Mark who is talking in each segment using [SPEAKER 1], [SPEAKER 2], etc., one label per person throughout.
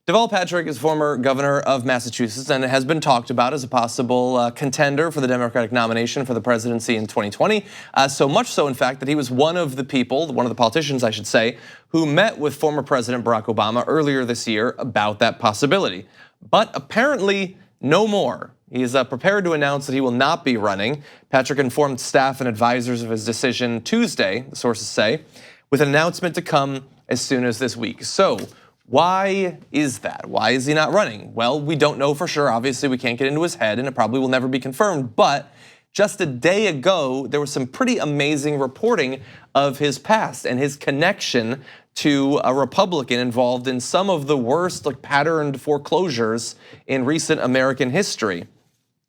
[SPEAKER 1] Deval Patrick is former governor of Massachusetts and has been talked about as a possible contender for the Democratic nomination for the presidency in 2020. So much so, in fact, that he was one of the people, one of the politicians, I should say, who met with former President Barack Obama earlier this year about that possibility. But apparently, no more. He is prepared to announce that he will not be running. Patrick informed staff and advisors of his decision Tuesday, the sources say, with an announcement to come as soon as this week. So, why is that? Why is he not running? Well, we don't know for sure. Obviously, we can't get into his head, and it probably will never be confirmed. But just a day ago, there was some pretty amazing reporting of his past and his connection to a Republican involved in some of the worst patterned foreclosures in recent American history.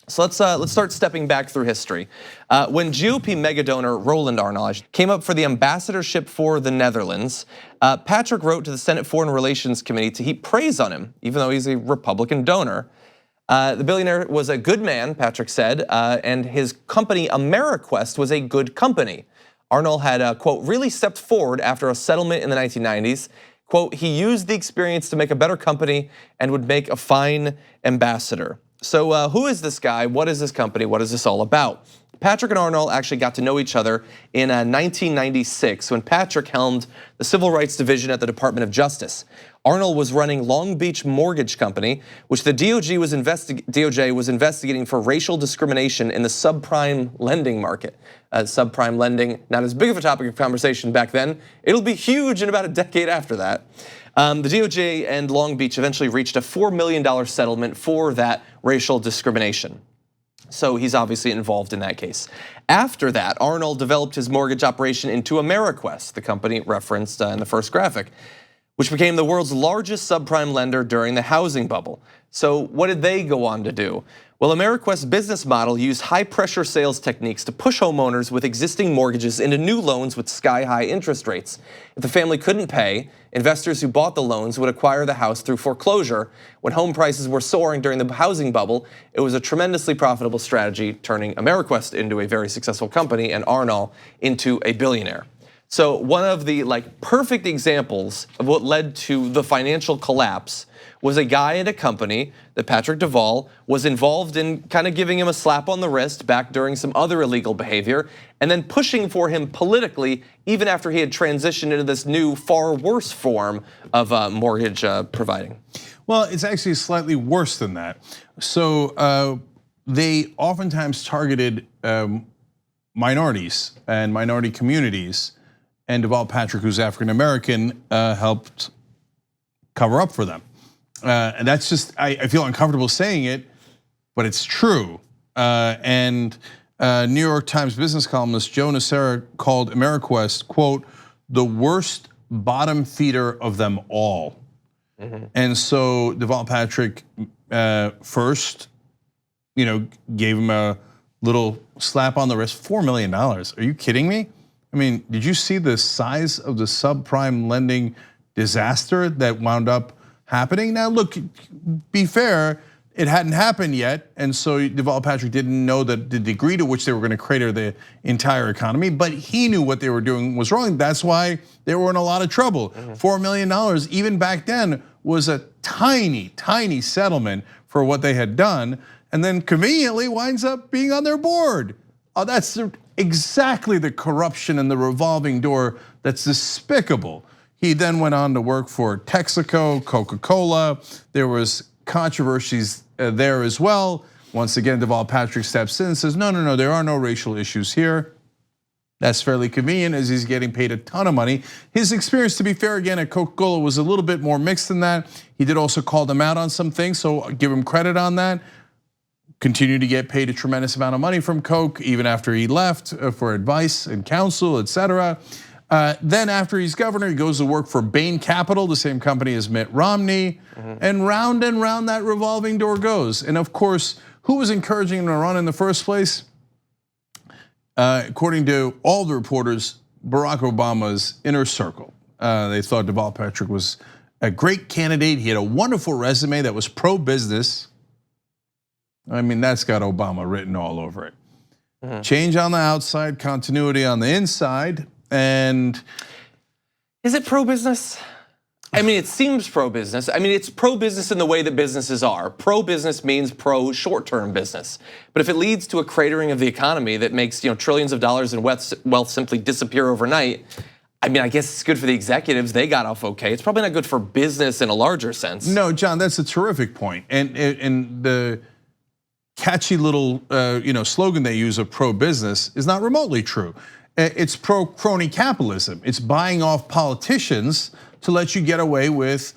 [SPEAKER 1] So let's start stepping back through history. When GOP megadonor Roland Arnold came up for the ambassadorship for the Netherlands, Patrick wrote to the Senate Foreign Relations Committee to heap praise on him, even though he's a Republican donor. The billionaire was a good man, Patrick said, and his company Ameriquest was a good company. Arnold had, quote, really stepped forward after a settlement in the 1990s. Quote, he used the experience to make a better company and would make a fine ambassador. So who is this guy? What is this company? What is this all about? Patrick and Arnold actually got to know each other in 1996 when Patrick helmed the Civil Rights Division at the Department of Justice. Arnold was running Long Beach Mortgage Company, which the DOJ was investigating for racial discrimination in the subprime lending market. Subprime lending, not as big of a topic of conversation back then. It'll be huge in about a decade after that. The DOJ and Long Beach eventually reached a $4 million settlement for that racial discrimination. So he's obviously involved in that case. After that, Arnold developed his mortgage operation into Ameriquest, the company referenced in the first graphic, which became the world's largest subprime lender during the housing bubble. So what did they go on to do? Well, Ameriquest's business model used high-pressure sales techniques to push homeowners with existing mortgages into new loans with sky-high interest rates. If the family couldn't pay, investors who bought the loans would acquire the house through foreclosure. When home prices were soaring during the housing bubble, it was a tremendously profitable strategy, turning Ameriquest into a very successful company and Arnold into a billionaire. So one of the perfect examples of what led to the financial collapse was a guy at a company that Patrick Deval was involved in kind of giving him a slap on the wrist back during some other illegal behavior and then pushing for him politically even after he had transitioned into this new far worse form of mortgage providing.
[SPEAKER 2] Well, it's actually slightly worse than that. So they oftentimes targeted minorities and minority communities, and Deval Patrick, who's African American, helped cover up for them. And that's just, I feel uncomfortable saying it, but it's true. And New York Times business columnist Joe Nocera called Ameriquest, quote, the worst bottom feeder of them all. And so Deval Patrick first, gave him a little slap on the wrist, $4 million. Are you kidding me? I mean, did you see the size of the subprime lending disaster that wound up happening? Now, look, be fair, it hadn't happened yet, and so Deval Patrick didn't know the degree to which they were going to crater the entire economy, but he knew what they were doing was wrong. That's why they were in a lot of trouble. $4 million, even back then, was a tiny, tiny settlement for what they had done, and then conveniently winds up being on their board. That's exactly the corruption and the revolving door that's despicable. He then went on to work for Texaco, Coca-Cola. There was controversies there as well. Once again, Deval Patrick steps in and says, no, there are no racial issues here. That's fairly convenient as he's getting paid a ton of money. His experience, to be fair, again, at Coca-Cola was a little bit more mixed than that. He did also call them out on some things, so I'll give him credit on that. Continued to get paid a tremendous amount of money from Coke, even after he left for advice and counsel, etc. Then after he's governor, he goes to work for Bain Capital, the same company as Mitt Romney, and round that revolving door goes. And of course, who was encouraging him to run in the first place? According to all the reporters, Barack Obama's inner circle. They thought Deval Patrick was a great candidate. He had a wonderful resume that was pro-business. I mean, that's got Obama written all over it. Change on the outside, continuity on the inside, and
[SPEAKER 1] is it pro-business? I mean, it seems pro-business. I mean, it's pro-business in the way that businesses are. Pro-business means pro-short-term business. But if it leads to a cratering of the economy that makes trillions of dollars in wealth simply disappear overnight, I mean, I guess it's good for the executives. They got off okay. It's probably not good for business in a larger sense.
[SPEAKER 2] No, John, that's a terrific point. And the catchy little slogan they use of pro-business is not remotely true. It's pro-crony capitalism. It's buying off politicians to let you get away with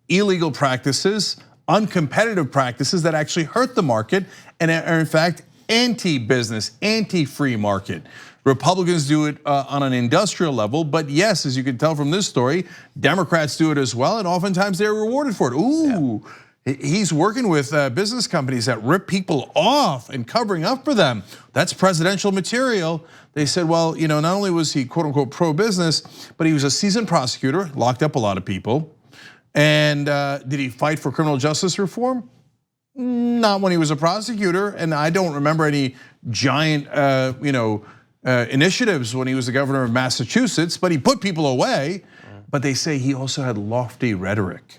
[SPEAKER 2] illegal practices, uncompetitive practices that actually hurt the market and are in fact anti-business, anti-free market. Republicans do it on an industrial level, but yes, as you can tell from this story, Democrats do it as well, and oftentimes they're rewarded for it. Ooh, yeah. He's working with business companies that rip people off and covering up for them. That's presidential material. They said, well, not only was he quote unquote pro-business, but he was a seasoned prosecutor, locked up a lot of people. And did he fight for criminal justice reform? Not when he was a prosecutor, and I don't remember any giant, initiatives when he was the governor of Massachusetts, but he put people away. But they say he also had lofty rhetoric.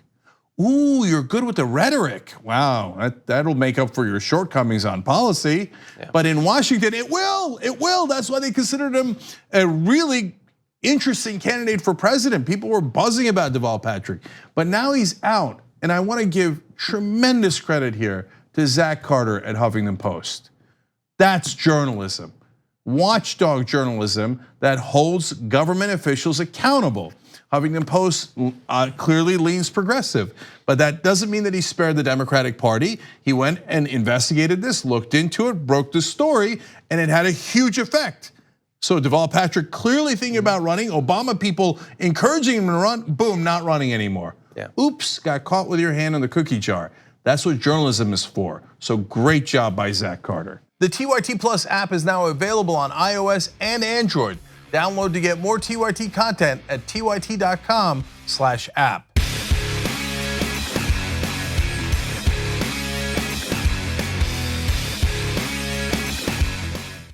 [SPEAKER 2] Ooh, you're good with the rhetoric. Wow, that'll make up for your shortcomings on policy. Yeah. But in Washington, it will. That's why they considered him a really interesting candidate for president. People were buzzing about Deval Patrick, but now he's out. And I want to give tremendous credit here to Zach Carter at Huffington Post. That's journalism. Watchdog journalism that holds government officials accountable. Huffington Post clearly leans progressive, but that doesn't mean that he spared the Democratic Party. He went and investigated this, looked into it, broke the story, and it had a huge effect. So Deval Patrick clearly thinking about running, Obama people encouraging him to run, boom, not running anymore. Yeah. Oops, got caught with your hand in the cookie jar. That's what journalism is for. So great job by Zach Carter. The TYT Plus app is now available on iOS and Android. Download to get more TYT content at tyt.com/app.